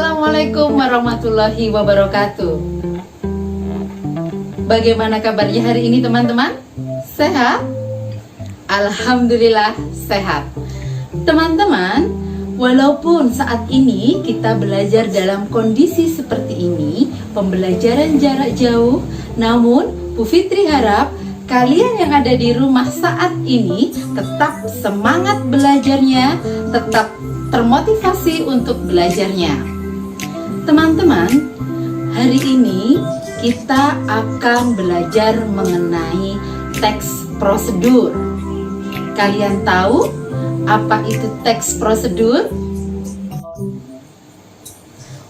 Assalamualaikum warahmatullahi wabarakatuh. Bagaimana kabarnya hari ini teman-teman? Sehat? Alhamdulillah sehat. Teman-teman, walaupun saat ini kita belajar dalam kondisi seperti ini, pembelajaran jarak jauh, namun Bu Fitri harap kalian yang ada di rumah saat ini tetap semangat belajarnya, tetap termotivasi untuk belajarnya. Teman-teman, hari ini kita akan belajar mengenai teks prosedur. Kalian tahu apa itu teks prosedur?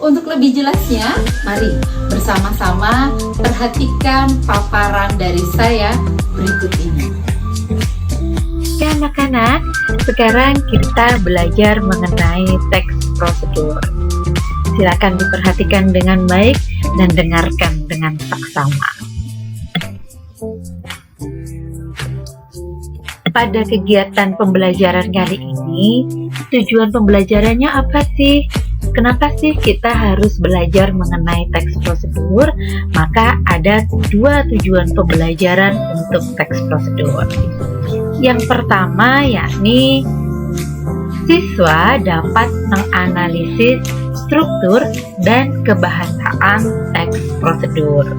Untuk lebih jelasnya, mari bersama-sama perhatikan paparan dari saya berikut ini. Oke anak-anak, sekarang kita belajar mengenai teks prosedur. Silakan diperhatikan dengan baik dan dengarkan dengan saksama. Pada kegiatan pembelajaran kali ini, tujuan pembelajarannya apa sih? Kenapa sih kita harus belajar mengenai teks prosedur? Maka ada dua tujuan pembelajaran untuk teks prosedur. Yang pertama yakni siswa dapat menganalisis struktur dan kebahasaan teks prosedur.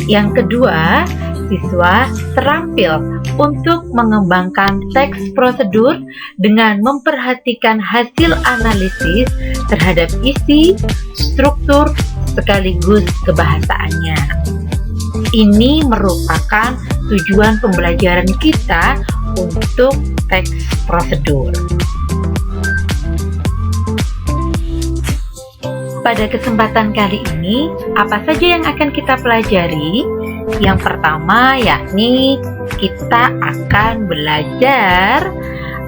Yang kedua, siswa terampil untuk mengembangkan teks prosedur dengan memperhatikan hasil analisis terhadap isi, struktur, sekaligus kebahasaannya. Ini merupakan tujuan pembelajaran kita untuk teks prosedur. Pada kesempatan kali ini, apa saja yang akan kita pelajari? Yang pertama yakni kita akan belajar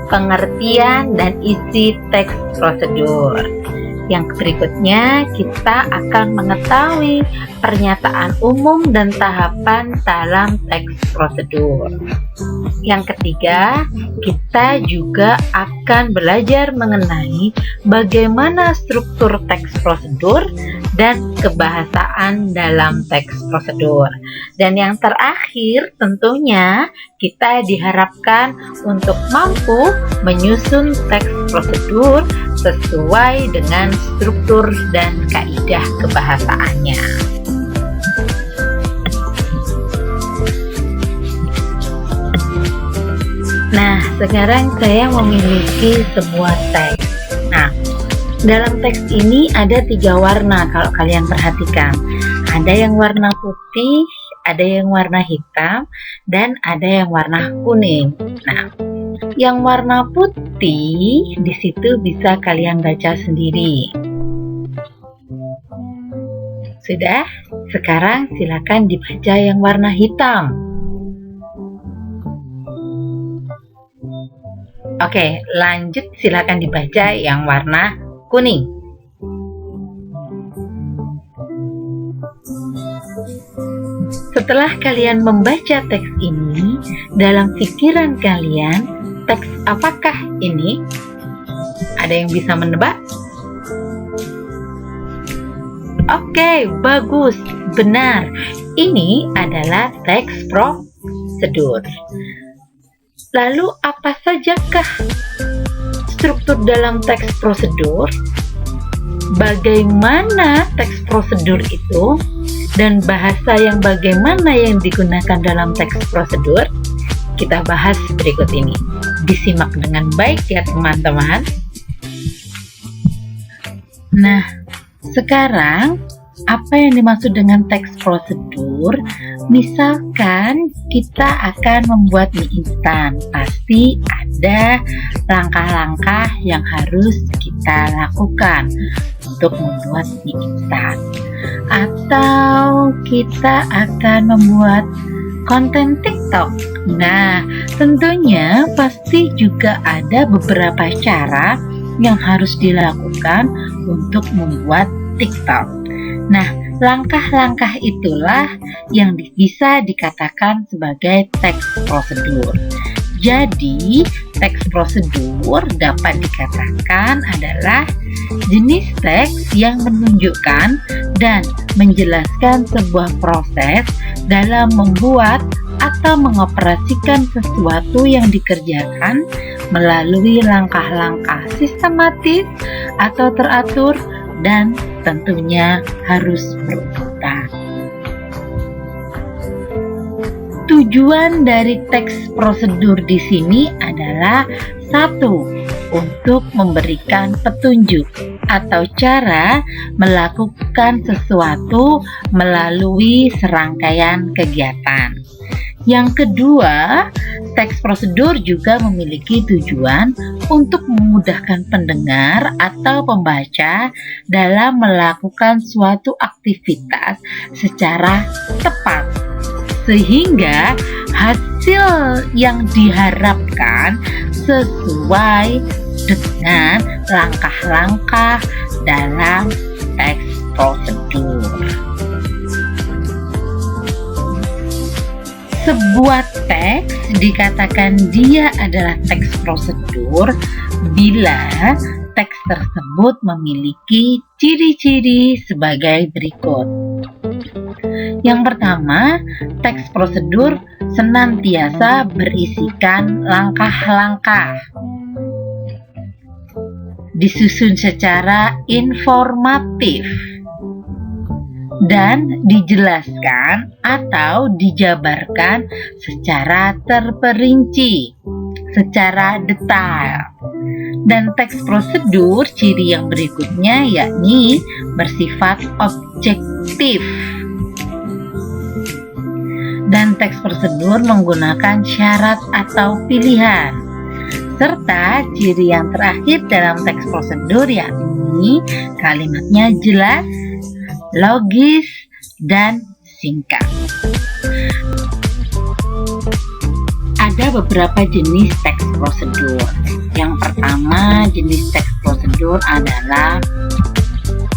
pengertian dan isi teks prosedur. Yang berikutnya, kita akan mengetahui pernyataan umum dan tahapan dalam teks prosedur. Yang ketiga, kita juga akan belajar mengenai bagaimana struktur teks prosedur dan kebahasaan dalam teks prosedur. Dan yang terakhir, tentunya kita diharapkan untuk mampu menyusun teks prosedur sesuai dengan struktur dan kaidah kebahasaannya. Nah, sekarang saya memiliki sebuah teks. Nah, dalam teks ini ada 3 warna kalau kalian perhatikan. Ada yang warna putih, ada yang warna hitam, dan ada yang warna kuning. Nah, yang warna putih di situ bisa kalian baca sendiri. Sudah? Sekarang silakan dibaca yang warna hitam. Oke, lanjut silakan dibaca yang warna kuning. Setelah kalian membaca teks ini, dalam pikiran kalian, teks apakah ini? Ada yang bisa menebak? Oke, bagus, benar. Ini adalah teks prosedur. Lalu apa sajakah struktur dalam teks prosedur? Bagaimana teks prosedur itu? Dan bahasa yang bagaimana yang digunakan dalam teks prosedur? Kita bahas berikut ini. Disimak dengan baik ya teman-teman. Nah, sekarang apa yang dimaksud dengan teks prosedur? Misalkan kita akan membuat mie instan, pasti ada langkah-langkah yang harus kita lakukan untuk membuat mie instan. Atau kita akan membuat konten TikTok. Nah, tentunya pasti juga ada beberapa cara yang harus dilakukan untuk membuat TikTok. Nah, langkah-langkah itulah yang bisa dikatakan sebagai teks prosedur. Jadi, teks prosedur dapat dikatakan adalah jenis teks yang menunjukkan dan menjelaskan sebuah proses dalam membuat atau mengoperasikan sesuatu yang dikerjakan melalui langkah-langkah sistematis atau teratur dan tentunya harus berurutan. Tujuan dari teks prosedur di sini adalah satu, untuk memberikan petunjuk atau cara melakukan sesuatu melalui serangkaian kegiatan. Yang kedua, teks prosedur juga memiliki tujuan untuk memudahkan pendengar atau pembaca dalam melakukan suatu aktivitas secara tepat, sehingga hasil yang diharapkan sesuai dengan langkah-langkah dalam teks prosedur. Sebuah teks dikatakan dia adalah teks prosedur bila teks tersebut memiliki ciri-ciri sebagai berikut. Yang pertama, teks prosedur senantiasa berisikan langkah-langkah, disusun secara informatif, dan dijelaskan atau dijabarkan secara terperinci, secara detail. Dan teks prosedur ciri yang berikutnya yakni bersifat objektif. Dan teks prosedur menggunakan syarat atau pilihan. Serta ciri yang terakhir dalam teks prosedur yakni kalimatnya jelas, logis, dan singkat. Ada beberapa jenis teks prosedur. Yang pertama, jenis teks prosedur adalah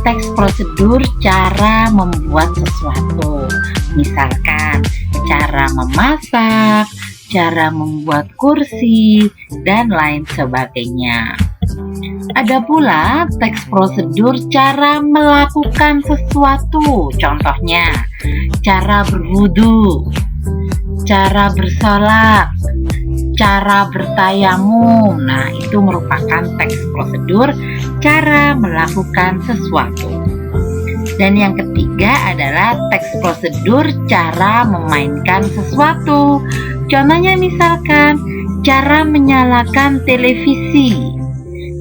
teks prosedur cara membuat sesuatu. Misalkan, cara memasak, cara membuat kursi, dan lain sebagainya. Ada pula teks prosedur cara melakukan sesuatu, contohnya cara berwudu, cara bersolat, cara bertayamum. Nah, itu merupakan teks prosedur cara melakukan sesuatu. Dan yang ketiga adalah teks prosedur cara memainkan sesuatu. Contohnya misalkan cara menyalakan televisi,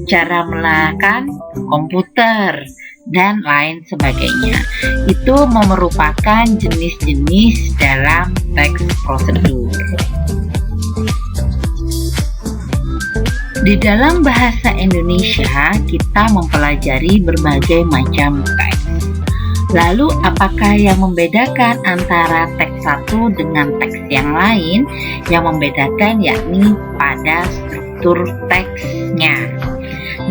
cara menyalakan komputer, dan lain sebagainya. Itu merupakan jenis-jenis dalam teks prosedur. Di dalam bahasa Indonesia, kita mempelajari berbagai macam teks. Lalu, apakah yang membedakan antara teks satu dengan teks yang lain? Yang membedakan yakni pada struktur teksnya.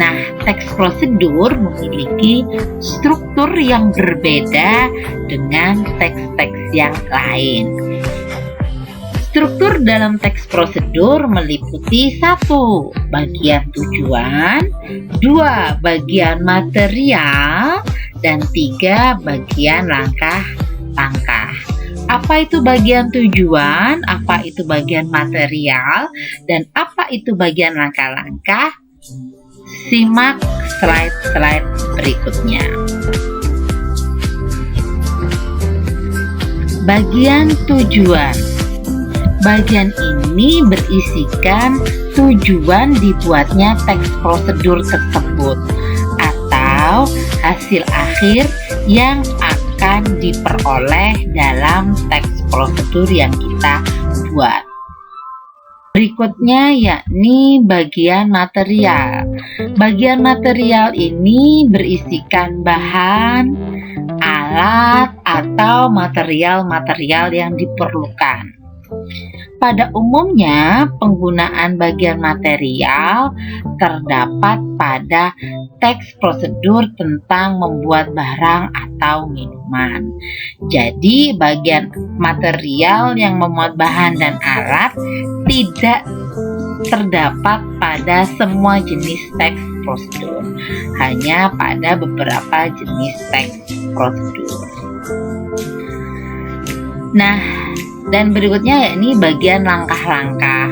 Nah, teks prosedur memiliki struktur yang berbeda dengan teks-teks yang lain. Struktur dalam teks prosedur meliputi 1. Bagian tujuan, 2. Bagian material, dan 3. Bagian langkah-langkah. Apa itu bagian tujuan, apa itu bagian material, dan apa itu bagian langkah-langkah? Simak slide-slide berikutnya. Bagian tujuan. Bagian ini berisikan tujuan dibuatnya teks prosedur tersebut atau hasil akhir yang akan diperoleh dalam teks prosedur yang kita buat. Berikutnya yakni bagian material. Bagian material ini berisikan bahan, alat, atau material-material yang diperlukan. Pada umumnya, penggunaan bagian material terdapat pada teks prosedur tentang membuat barang atau minuman. Jadi, bagian material yang memuat bahan dan alat tidak terdapat pada semua jenis teks prosedur, hanya pada beberapa jenis teks prosedur. Nah, dan berikutnya yakni bagian langkah-langkah.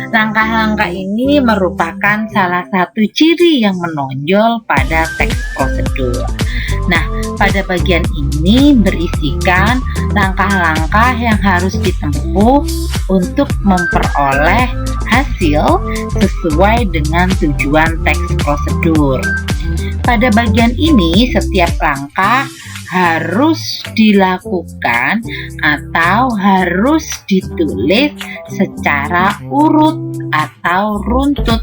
Langkah-langkah ini merupakan salah satu ciri yang menonjol pada teks prosedur. Nah, pada bagian ini berisikan langkah-langkah yang harus ditempuh untuk memperoleh hasil sesuai dengan tujuan teks prosedur. Pada bagian ini, setiap langkah harus dilakukan atau harus ditulis secara urut atau runtut,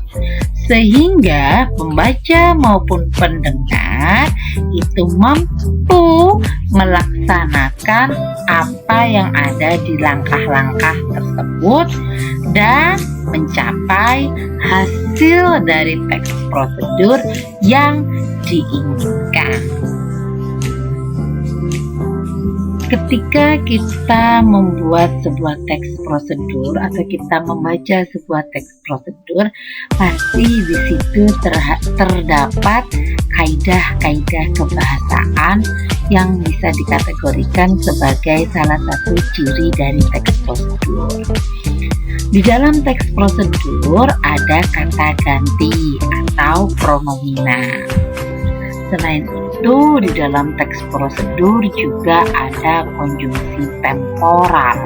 sehingga pembaca maupun pendengar itu mampu melaksanakan apa yang ada di langkah-langkah tersebut dan mencapai hasil dari teks prosedur yang diinginkan. Ketika kita membuat sebuah teks prosedur atau kita membaca sebuah teks prosedur, pasti di situ terdapat kaidah-kaidah kebahasaan yang bisa dikategorikan sebagai salah satu ciri dari teks prosedur. Di dalam teks prosedur ada kata ganti atau pronomina. Selain itu, di dalam teks prosedur juga ada konjungsi temporal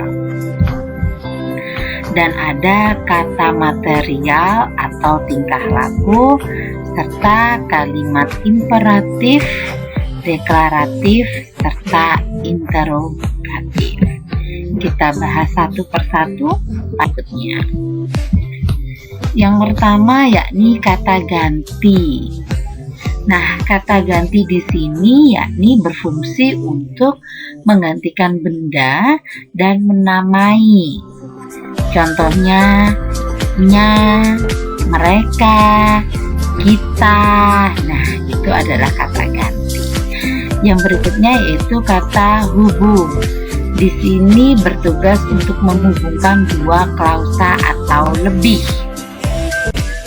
dan ada kata material atau tingkah laku serta kalimat imperatif, deklaratif, serta interrogatif. Kita bahas satu persatu berikutnya. Yang pertama yakni kata ganti. Nah, kata ganti di sini yakni berfungsi untuk menggantikan benda dan menamai. Contohnya, nya, mereka, kita. Nah, itu adalah kata ganti. Yang berikutnya yaitu kata hubung. Di sini bertugas untuk menghubungkan dua klausa atau lebih.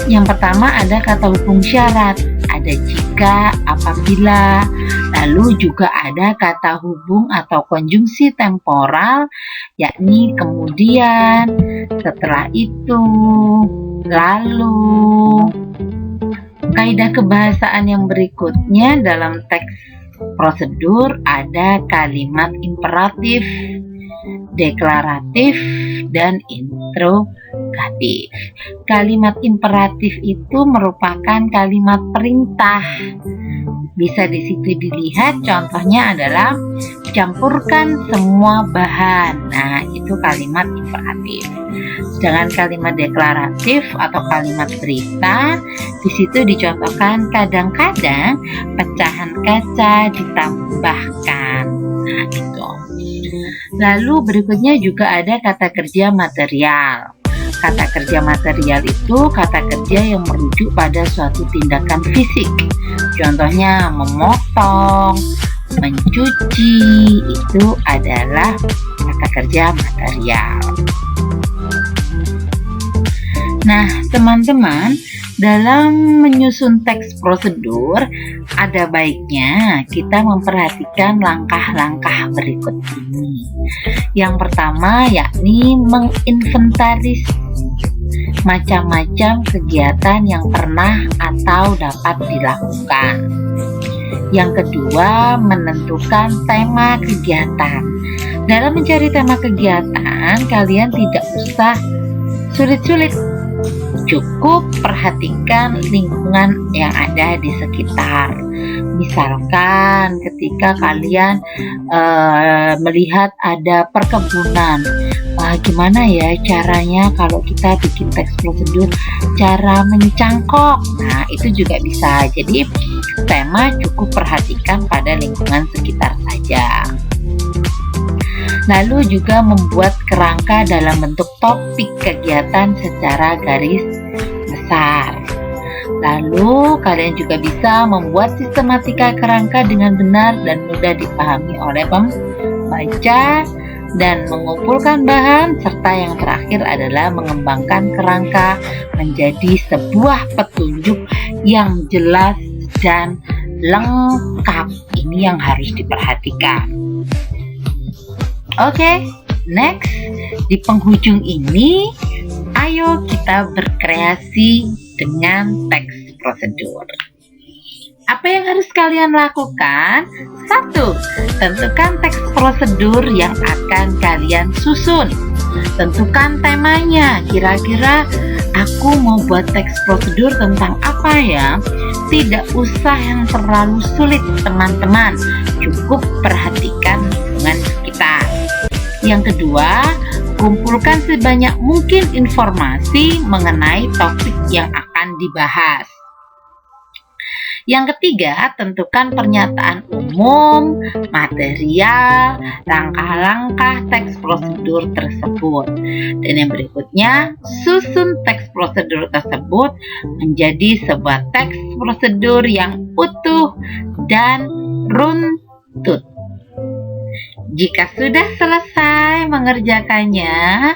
Yang pertama ada kata hubung syarat, ada jika, apabila. Lalu juga ada kata hubung atau konjungsi temporal, yakni kemudian, setelah itu, lalu. Kaidah kebahasaan yang berikutnya dalam teks prosedur ada kalimat imperatif, deklaratif, dan interrogatif. Kalimat imperatif itu merupakan kalimat perintah. Bisa di situ dilihat contohnya adalah campurkan semua bahan. Nah, itu kalimat imperatif. Sedangkan kalimat deklaratif atau kalimat berita di situ dicontohkan kadang-kadang pecahan kaca ditambahkan. Nah, itu. Lalu berikutnya juga ada kata kerja material. Kata kerja material itu kata kerja yang merujuk pada suatu tindakan fisik. Contohnya memotong, mencuci, itu adalah kata kerja material. Nah, teman-teman, dalam menyusun teks prosedur, ada baiknya kita memperhatikan langkah-langkah berikut ini. Yang pertama yakni menginventaris macam-macam kegiatan yang pernah atau dapat dilakukan. Yang kedua, menentukan tema kegiatan. Dalam mencari tema kegiatan, kalian tidak usah sulit-sulit. Cukup perhatikan lingkungan yang ada di sekitar. Misalkan ketika kalian melihat ada perkebunan, gimana ya caranya kalau kita bikin teks prosedur, cara mencangkok. Nah, itu juga bisa. Jadi tema cukup perhatikan pada lingkungan sekitar saja. Lalu juga membuat kerangka dalam bentuk topik kegiatan secara garis besar. Lalu kalian juga bisa membuat sistematika kerangka dengan benar dan mudah dipahami oleh pembaca. dan mengumpulkan bahan, serta yang terakhir adalah mengembangkan kerangka menjadi sebuah petunjuk yang jelas dan lengkap. Ini yang harus diperhatikan. Oke, next, di penghujung ini ayo kita berkreasi dengan teks prosedur. Apa yang harus kalian lakukan? 1. Tentukan teks prosedur yang akan kalian susun. Tentukan temanya. Kira-kira aku mau buat teks prosedur tentang apa ya? Tidak usah yang terlalu sulit, teman-teman. Cukup perhatikan lingkungan sekitar. Yang kedua, kumpulkan sebanyak mungkin informasi mengenai topik yang akan dibahas. Yang ketiga, tentukan pernyataan umum, material, langkah-langkah teks prosedur tersebut. Dan yang berikutnya, susun teks prosedur tersebut menjadi sebuah teks prosedur yang utuh dan runtut. Jika sudah selesai mengerjakannya,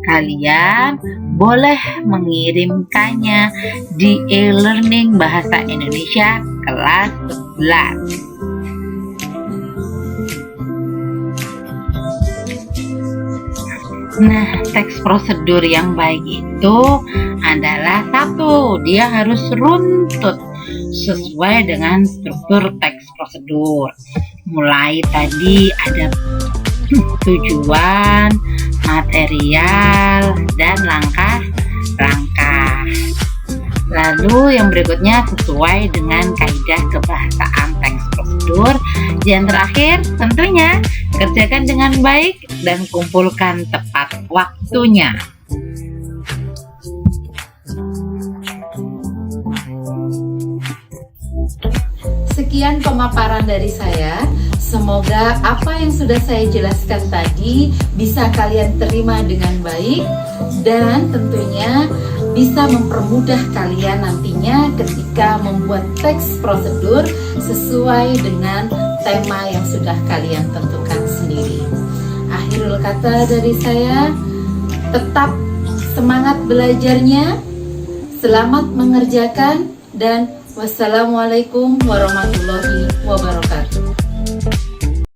kalian boleh mengirimkannya di e-learning Bahasa Indonesia kelas 11. Nah, teks prosedur yang baik itu adalah 1, dia harus runtut sesuai dengan struktur teks prosedur. Mulai tadi ada tujuan, material, dan langkah-langkah. Lalu yang berikutnya sesuai dengan kaidah kebahasaan teks prosedur. Dan terakhir tentunya kerjakan dengan baik dan kumpulkan tepat waktunya. Sekian pemaparan dari saya. Semoga apa yang sudah saya jelaskan tadi bisa kalian terima dengan baik dan tentunya bisa mempermudah kalian nantinya ketika membuat teks prosedur sesuai dengan tema yang sudah kalian tentukan sendiri. Akhirul kata dari saya, tetap semangat belajarnya, selamat mengerjakan, dan wassalamualaikum warahmatullahi wabarakatuh.